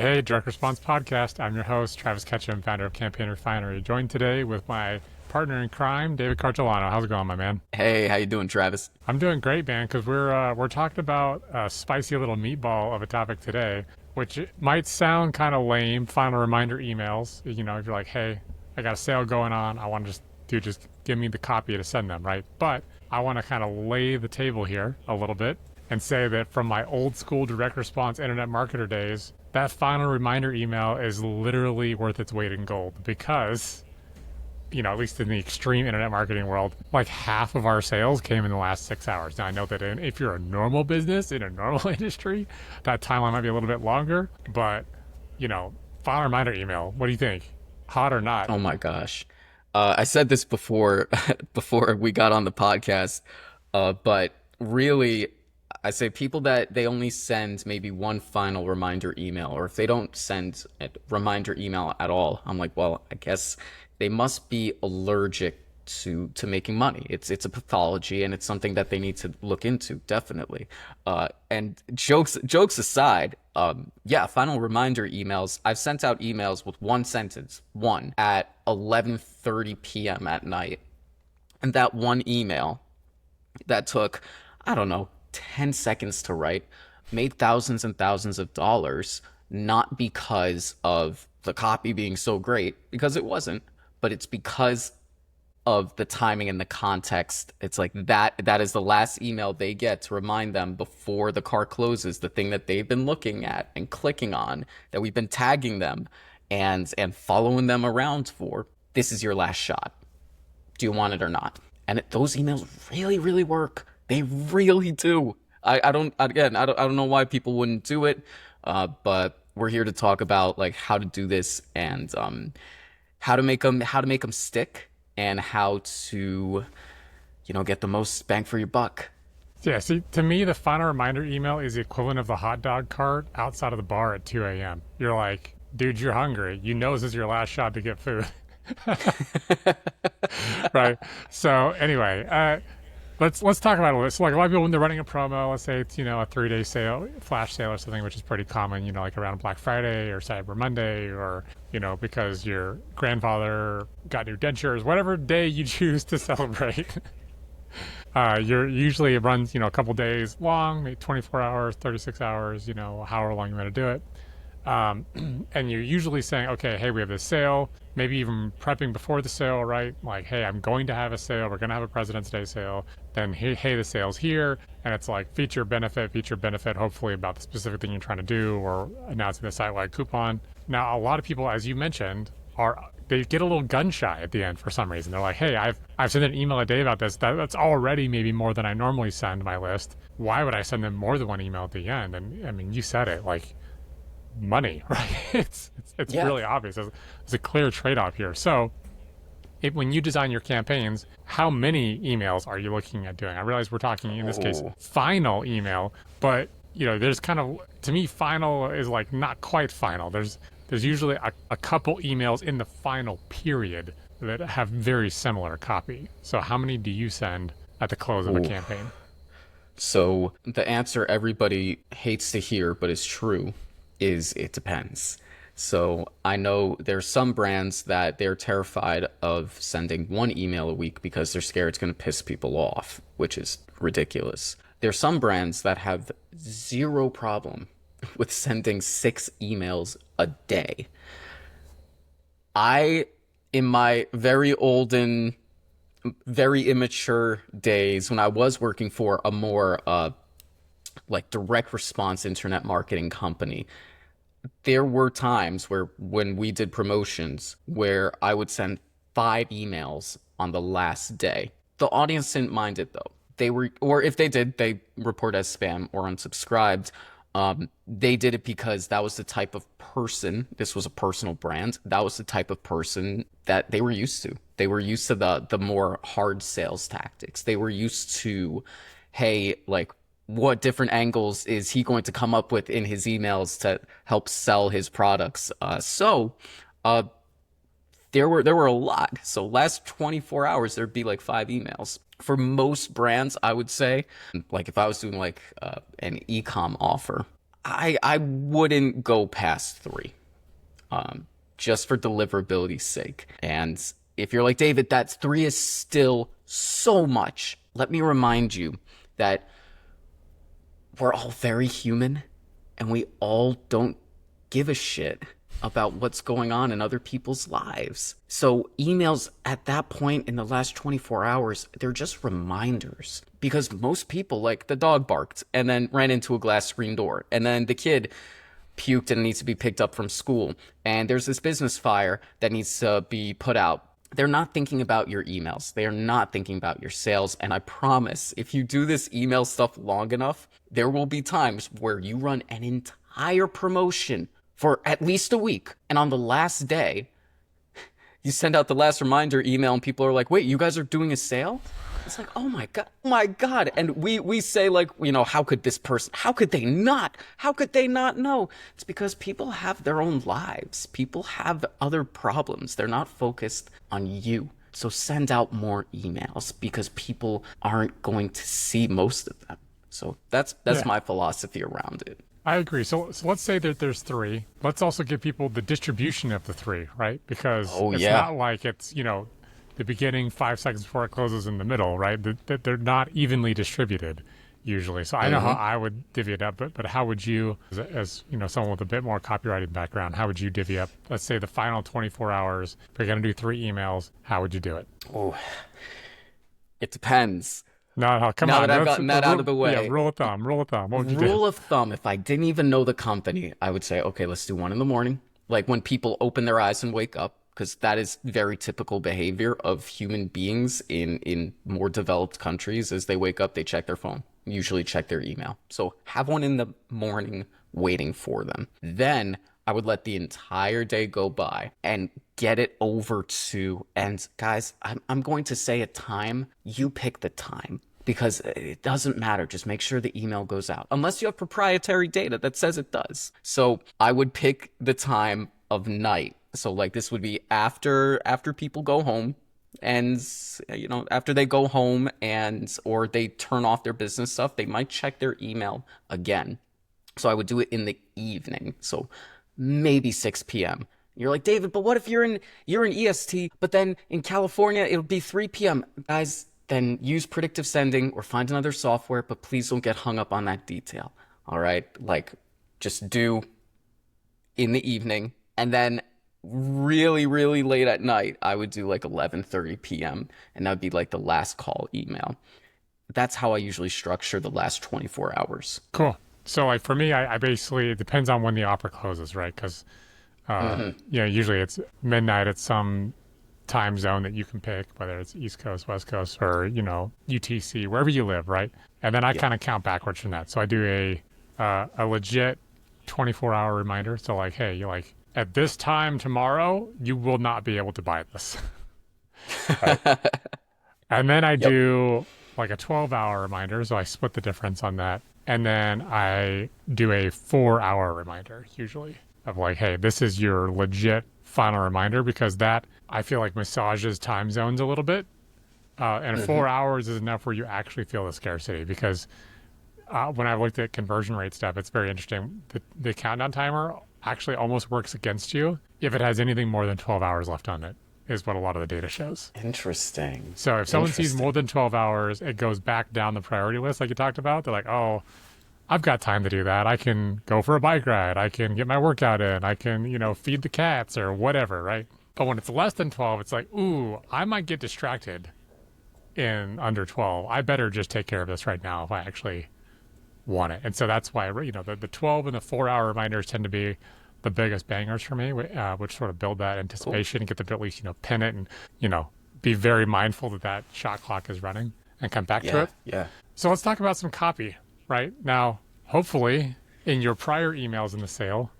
Hey, Direct Response Podcast. I'm your host, Travis Ketchum, founder of Campaign Refinery. Joined today with my partner in crime, David Cartolano. How's it going, my man? Hey, how you doing, Travis? I'm doing great, man, because we're talking about a spicy little meatball of a topic today, which might sound kind of lame. Final reminder emails. You know, if you're like, hey, I got a sale going on, I want to just give me the copy to send them, right? But I want to kind of lay the table here a little bit and say that from my old school direct response internet marketer days, that final reminder email is literally worth its weight in gold because, you know, at least in the extreme internet marketing world, like half of our sales came in the last 6 hours. Now, I know that if you're a normal business in a normal industry, that timeline might be a little bit longer, but, you know, final reminder email, what do you think? Hot or not? Oh my gosh. I said this before before we got on the podcast, but really, I say people that they only send maybe one final reminder email, or if they don't send a reminder email at all, I'm like, well, I guess they must be allergic to making money. It's a pathology, and it's something that they need to look into, definitely. And jokes aside, yeah, final reminder emails. I've sent out emails with one sentence, one at 11:30 p.m. at night, and that one email that took, I don't know, 10 seconds to write, made thousands and thousands of dollars, not because of the copy being so great, because it wasn't, but it's because of the timing and the context. It's like that is the last email they get to remind them before the car closes, the thing that they've been looking at and clicking on, that we've been tagging them and following them around for. This is your last shot. Do you want it or not? And those emails really, really work. They really do. I don't know why people wouldn't do it, but we're here to talk about like how to do this and how to make them stick and how to, you know, get the most bang for your buck. Yeah, see, to me, the final reminder email is the equivalent of the hot dog cart outside of the bar at 2 a.m. You're like, dude, you're hungry. You know this is your last shot to get food. Right. So anyway, let's talk about it. So like a lot of people when they're running a promo, let's say it's, you know, a 3-day sale, flash sale or something, which is pretty common, you know, like around Black Friday or Cyber Monday, or, you know, because your grandfather got new dentures, whatever day you choose to celebrate. You're usually it runs, you know, a couple days long, maybe 24 hours, 36 hours, you know, however long you want to do it. And you're usually saying, okay, hey, we have this sale, maybe even prepping before the sale, right? Like, hey, I'm going to have a sale. We're going to have a President's Day sale. Then, hey, the sale's here. And it's like feature, benefit, hopefully about the specific thing you're trying to do or announcing the site-wide coupon. Now, a lot of people, as you mentioned, they get a little gun shy at the end for some reason. They're like, hey, I've sent an email a day about this. That's already maybe more than I normally send my list. Why would I send them more than one email at the end? And I mean, you said it, like, money, right? It's Yeah. really obvious. There's a clear trade-off here. So when you design your campaigns, how many emails are you looking at doing? I realize we're talking in this case Oh. final email, but you know, there's kind of, to me, final is like not quite final. There's usually a couple emails in the final period that have very similar copy. So how many do you send at the close of a Ooh. campaign? So the answer everybody hates to hear, but is true, is it depends. So I know there's some brands that they're terrified of sending one email a week because they're scared it's going to piss people off, which is ridiculous. There's some brands that have zero problem with sending 6 emails a day. I, in my very olden, very immature days when I was working for a more like direct response internet marketing company, there were times where when we did promotions where I would send 5 emails on the last day. The audience didn't mind it though. They were, or if they did, they report as spam or unsubscribed. They did it because that was the type of person, this was a personal brand, that was the type of person that they were used to. They were used to the more hard sales tactics. They were used to, hey, like, what different angles is he going to come up with in his emails to help sell his products? Uh, there were a lot. So last 24 hours, there'd be like 5 emails. For most brands, I would say, like if I was doing like an e-com offer, I wouldn't go past three, just for deliverability's sake. And if you're like, David, that three is still so much, let me remind you that we're all very human and we all don't give a shit about what's going on in other people's lives. So emails at that point in the last 24 hours, they're just reminders. Because most people, like the dog barked and then ran into a glass screen door, and then the kid puked and needs to be picked up from school, and there's this business fire that needs to be put out. They're not thinking about your emails. They are not thinking about your sales. And I promise, if you do this email stuff long enough, there will be times where you run an entire promotion for at least a week. And on the last day, you send out the last reminder email and people are like, wait, you guys are doing a sale? It's like, oh my God. And we say, like, you know, how could they not know? It's because people have their own lives. People have other problems. They're not focused on you. So send out more emails because people aren't going to see most of them. So that's my philosophy around it. I agree. So let's say that there's three. Let's also give people the distribution of the three, right? Because it's not like it's, you know, the beginning 5 seconds before it closes in the middle, right? That they're not evenly distributed usually. So I know how I would divvy it up, but how would you, as you know, someone with a bit more copywriting background, how would you divvy up, let's say the final 24 hours, if you're going to do 3 emails, how would you do it? Oh, it depends. No, come now on. that I've gotten that out of the way. Yeah, rule of thumb. What would you do? Rule of thumb, if I didn't even know the company, I would say, okay, let's do 1 in the morning. Like when people open their eyes and wake up, because that is very typical behavior of human beings in more developed countries. As they wake up, they check their phone, usually check their email. So have 1 in the morning waiting for them. Then I would let the entire day go by and get it over to, and guys, I'm going to say a time. You pick the time because it doesn't matter. Just make sure the email goes out unless you have proprietary data that says it does. So I would pick the time of night. So like this would be after people go home, and you know, after they go home and or they turn off their business stuff, they might check their email again. So I would do it in the evening. So maybe 6 p.m. You're like, David, but what if you're in EST, but then in California it would be 3 p.m. Guys, then use predictive sending or find another software, but please don't get hung up on that detail. All right? Like just do in the evening, and then really, really late at night, I would do like 11:30 p.m. and that would be like the last call email. That's how I usually structure the last 24 hours. Cool. So like for me, I basically, it depends on when the opera closes, right? Because, you know, usually it's midnight at some time zone that you can pick, whether it's East Coast, West Coast, or, you know, UTC, wherever you live, right? And then I kind of count backwards from that. So I do a legit 24-hour reminder. So like, hey, you're like, at this time tomorrow, you will not be able to buy this. Right? And then I do like a 12-hour reminder. So I split the difference on that. And then I do a 4-hour reminder usually of like, hey, this is your legit final reminder, because that I feel like massages time zones a little bit. And 4 hours is enough where you actually feel the scarcity, because when I looked at conversion rate stuff, it's very interesting. The countdown timer actually almost works against you if it has anything more than 12 hours left on it, is what a lot of the data shows. Interesting. So if someone sees more than 12 hours, it goes back down the priority list like you talked about. They're like, oh, I've got time to do that. I can go for a bike ride. I can get my workout in. I can, you know, feed the cats or whatever, right? But when it's less than 12, it's like, ooh, I might get distracted in under 12. I better just take care of this right now if I actually want it. And so that's why, you know, the 12 and the 4-hour reminders tend to be the biggest bangers for me, which sort of build that anticipation and get them to at least, you know, pin it and, you know, be very mindful that that shot clock is running and come back to it. Yeah. So let's talk about some copy, right? Now, hopefully in your prior emails in the sale,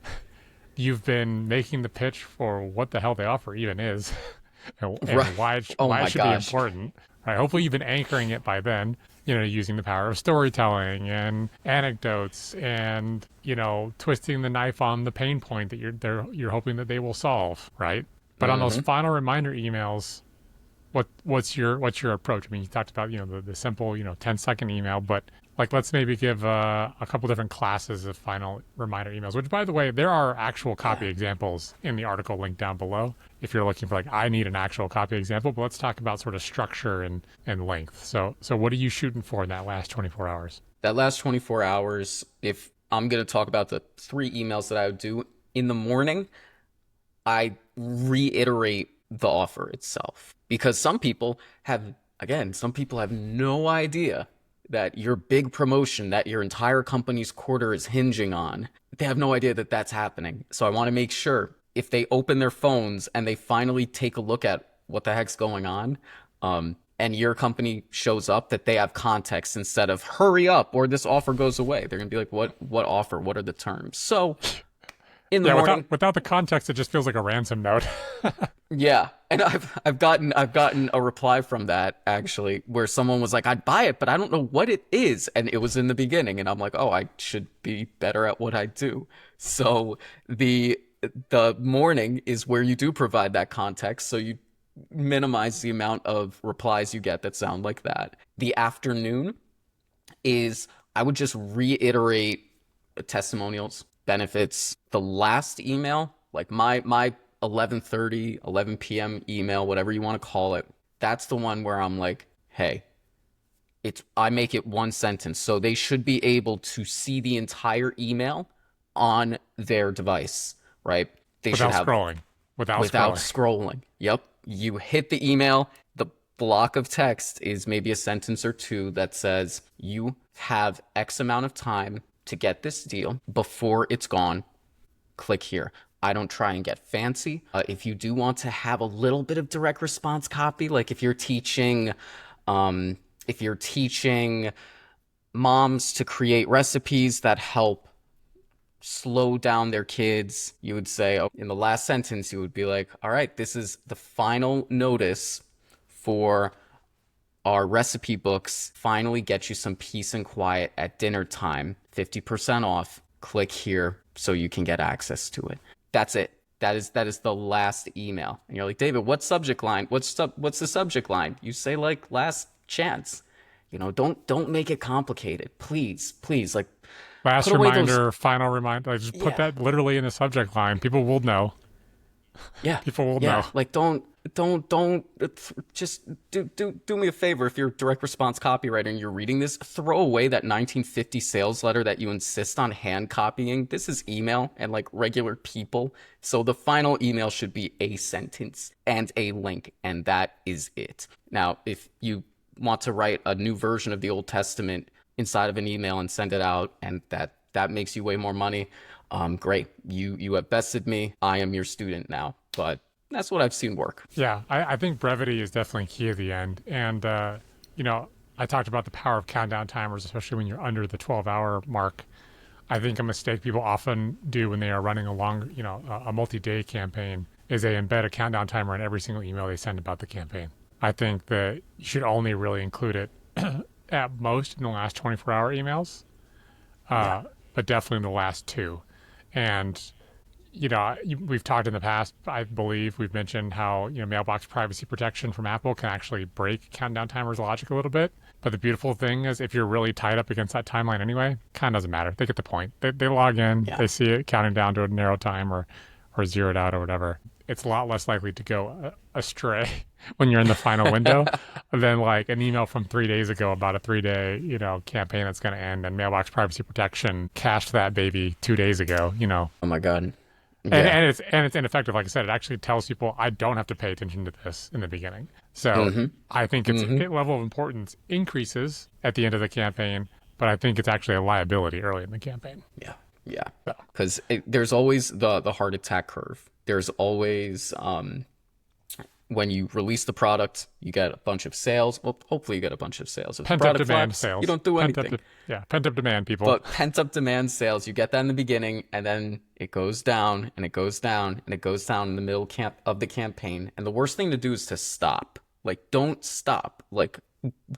you've been making the pitch for what the hell the offer even is and why it should be important, right? Hopefully you've been anchoring it by then, you know, using the power of storytelling and anecdotes and, you know, twisting the knife on the pain point that you're hoping that they will solve, right? But on those final reminder emails, what's your approach? I mean, you talked about, you know, the simple, you know, 10-second email, but Like, let's maybe give a couple different classes of final reminder emails, which, by the way, there are actual Yeah. copy examples in the article link down below if you're looking for, like, I need an actual copy example. But let's talk about sort of structure and length. So what are you shooting for in that last 24 hours? That last 24 hours, if I'm going to talk about the 3 emails that I would do in the morning, I reiterate the offer itself because some people have no idea that your big promotion that your entire company's quarter is hinging on, they have no idea that that's happening. So I want to make sure if they open their phones and they finally take a look at what the heck's going on, and your company shows up, that they have context instead of hurry up or this offer goes away. They're gonna be like, what offer? What are the terms? So in the Yeah, morning, without the context, it just feels like a ransom note. yeah, and I've gotten a reply from that actually where someone was like, I'd buy it, but I don't know what it is, and it was in the beginning, and I'm like, oh, I should be better at what I do. So the morning is where you do provide that context, so you minimize the amount of replies you get that sound like that. The afternoon is I would just reiterate testimonials, benefits. The last email, like my 11:30, 11 p.m. email, whatever you want to call it, that's the one where I'm like, hey, it's I make it one sentence. So they should be able to see the entire email on their device, right? They should Without have scrolling. Without without scrolling. scrolling. Yep. You hit the email, the block of text is maybe a sentence or two that says, you have X amount of time to get this deal before it's gone. Click here. I don't try and get fancy. If you do want to have a little bit of direct response copy, like if you're teaching moms to create recipes that help slow down their kids, you would say, oh, in the last sentence, you would be like, all right, this is the final notice for our recipe books. Finally get you some peace and quiet at dinner time, 50% off. Click here so you can get access to it. That's it. That is the last email. And you're like, David, what subject line? What's the subject line? You say like last chance. Don't make it complicated. Please, like Last put away those. reminder, final reminder. Like, just put Yeah, that literally in the subject line. People will know. yeah, People will know. yeah. Like don't just do me a favor. If you're a direct response copywriter and you're reading this, throw away that 1950 sales letter that you insist on hand copying. This is email and like regular people. So the final email should be a sentence and a link, and that is it. Now, if you want to write a new version of the Old Testament inside of an email and send it out, and that makes you way more money, great. You have bested me. I am your student now. But that's what I've seen work. Yeah, I think brevity is definitely key at the end. And, I talked about the power of countdown timers, especially when you're under the 12-hour mark. I think a mistake people often do when they are running a long, a multi-day campaign is they embed a countdown timer in every single email they send about the campaign. I think that you should only really include it at most in the last 24-hour emails, Yeah. but definitely in the last two. And we've talked in the past, I believe we've mentioned how, mailbox privacy protection from Apple can actually break countdown timers logic a little bit. But the beautiful thing is if you're really tied up against that timeline anyway, kind of doesn't matter. They get the point. They log in, Yeah. they see it counting down to a narrow time or zeroed out or whatever. It's a lot less likely to go astray when you're in the final window than like an email from 3 days ago about a 3-day, campaign that's going to end, and mailbox privacy protection cached that baby 2 days ago. Oh my God. And, Yeah. and it's ineffective. Like I said, it actually tells people I don't have to pay attention to this in the beginning. So Mm-hmm. I think its level of importance increases at the end of the campaign, but I think it's actually a liability early in the campaign. Yeah. Yeah. So, Because there's always the heart attack curve. There's always when you release the product, you get a bunch of sales. Well, hopefully you get a bunch of sales. If the pent up product demand flops, you sales. don't do Pent up, anything. pent up demand, people. But pent up demand sales, you get that in the beginning, and then it goes down, and it goes down, and it goes down in the middle of the campaign. And the worst thing to do is to stop. Like, don't stop. Like,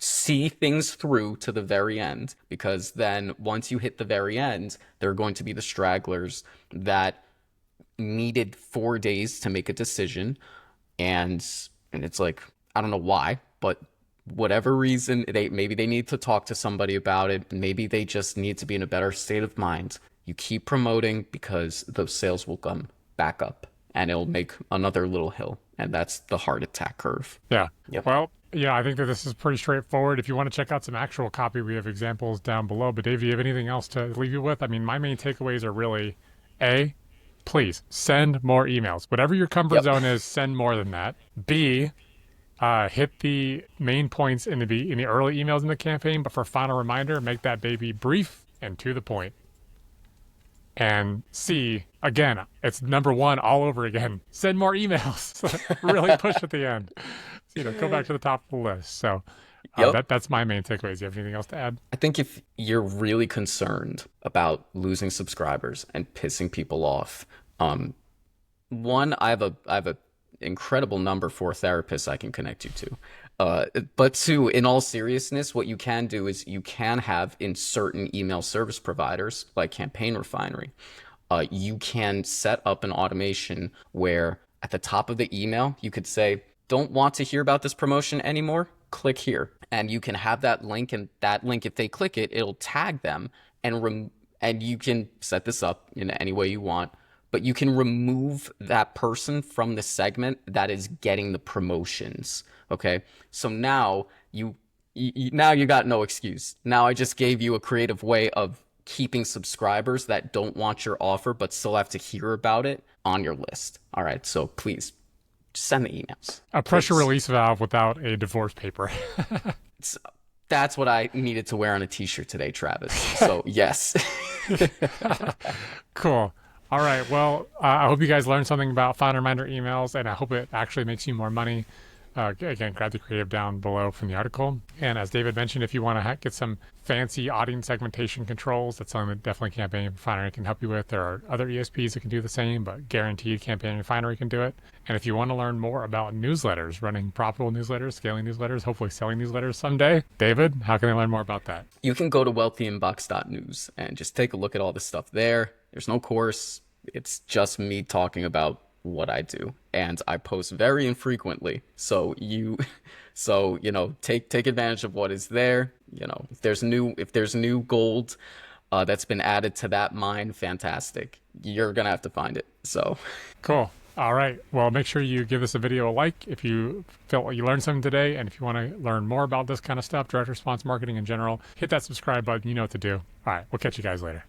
see things through to the very end, because then once you hit the very end, there are going to be the stragglers that needed 4 days to make a decision, and it's like, I don't know why, but whatever reason, maybe they need to talk to somebody about it. Maybe they just need to be in a better state of mind. You keep promoting because those sales will come back up and it'll make another little hill. And that's the heart attack curve. Yeah. Yep. Well, yeah, I think that this is pretty straightforward. If you want to check out some actual copy, we have examples down below. But Dave, do you have anything else to leave you with? I mean, my main takeaways are really A, please send more emails. Whatever your comfort Yep. zone is, send more than that. B, hit the main points in the early emails in the campaign, but for final reminder, make that baby brief and to the point. And C, again, it's number one all over again. Send more emails. Really push at the end. Go back to the top of the list. So Yep. that's my main takeaways. Do you have anything else to add? I think if you're really concerned about losing subscribers and pissing people off, one, I have a incredible number for therapists I can connect you to. But two, in all seriousness, what you can do is you can have in certain email service providers like Campaign Refinery, you can set up an automation where at the top of the email you could say, "Don't want to hear about this promotion anymore? Click here," and you can have that link, and that link, if they click it, it'll tag them and you can set this up in any way you want. But you can remove that person from the segment that is getting the promotions. Okay, so now now you got no excuse. Now I just gave you a creative way of keeping subscribers that don't want your offer but still have to hear about it on your list. All right, so please send the emails. A pressure Please. release valve without a divorce paper. It's, that's what I needed to wear on a t-shirt today, Travis. So yes. Cool. All right. Well, I hope you guys learned something about final reminder emails, and I hope it actually makes you more money. Again, grab the creative down below from the article. And as David mentioned, if you want to get some fancy audience segmentation controls, that's something that definitely Campaign Refinery can help you with. There are other ESPs that can do the same, but guaranteed Campaign Refinery can do it. And if you want to learn more about newsletters, running profitable newsletters, scaling newsletters, hopefully selling newsletters someday, David, how can they learn more about that? You can go to wealthyinbox.news and just take a look at all the stuff there. There's no course. It's just me talking about what I do, and I post very infrequently. So take advantage of what is there. If there's new gold that's been added to that mine, fantastic. You're gonna have to find it. So Cool. All right. Well, make sure you give this a video a like if you felt like you learned something today. And if you want to learn more about this kind of stuff, direct response marketing in general, hit that subscribe button. You know what to do. All right. We'll catch you guys later.